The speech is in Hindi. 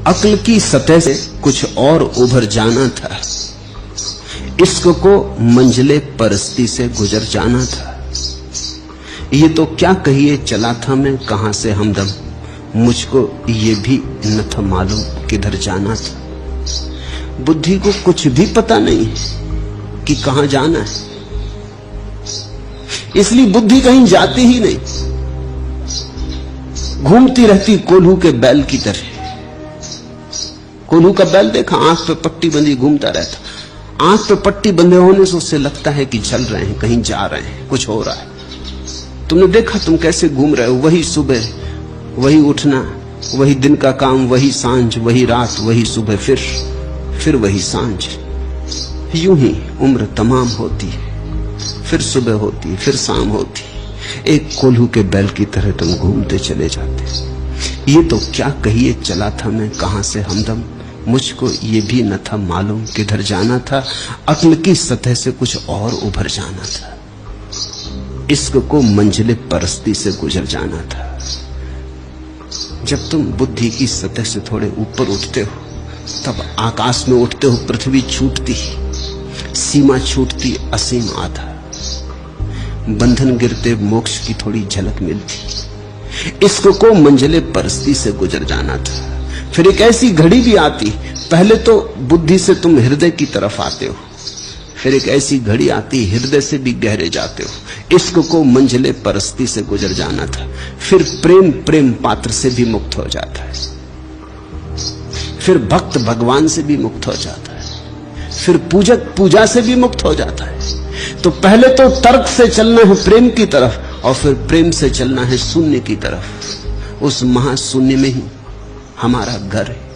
अक्ल की सतह से कुछ और उभर जाना था, इश्क को मंजिले परस्ती से गुजर जाना था। ये तो क्या कहिए चला था मैं कहां से हमदम, मुझको ये भी न था मालूम किधर जाना था। बुद्धि को कुछ भी पता नहीं कि कहां जाना है, इसलिए बुद्धि कहीं जाती ही नहीं, घूमती रहती कोल्हू के बैल की तरह। कोल्हू का बैल देखा, आंख पे पट्टी बंधी घूमता रहता। आंख पे पट्टी बंधे होने से उससे लगता है कि चल रहे हैं, कहीं जा रहे हैं, कुछ हो रहा है। तुमने देखा तुम कैसे घूम रहे हो, वही सुबह, वही उठना, वही दिन का काम, वही सांझ, वही रात, वही सुबह, फिर वही सांझ। यूं ही उम्र तमाम होती है, फिर सुबह होती, फिर शाम होती, एक कोल्हू के बैल की तरह तुम घूमते चले जाते। ये तो क्या कहिए चला था मैं कहां से हमदम, मुझको ये भी न था मालूम किधर जाना था। अक्ल की सतह से कुछ और उभर जाना था, इश्क को मंजिले परस्ती से गुजर जाना था। जब तुम बुद्धि की सतह से थोड़े ऊपर उठते हो, तब आकाश में उठते हो, पृथ्वी छूटती, सीमा छूटती, असीम आधा बंधन गिरते, मोक्ष की थोड़ी झलक मिलती। इश्क को मंजिले परस्ती से गुजर जाना था। फिर एक ऐसी घड़ी भी आती, पहले तो बुद्धि से तुम हृदय की तरफ आते हो, फिर एक ऐसी घड़ी आती हृदय से भी गहरे जाते हो। इश्क को मंजिले परस्ती से गुजर जाना था। फिर प्रेम प्रेम पात्र से भी मुक्त हो जाता है, फिर भक्त भगवान से भी मुक्त हो जाता है, फिर पूजक पूजा से भी मुक्त हो जाता है। तो पहले तो तर्क से चलना है प्रेम की तरफ, और फिर प्रेम से चलना है शून्य की तरफ। उस महाशून्य में ही हमारा घर है।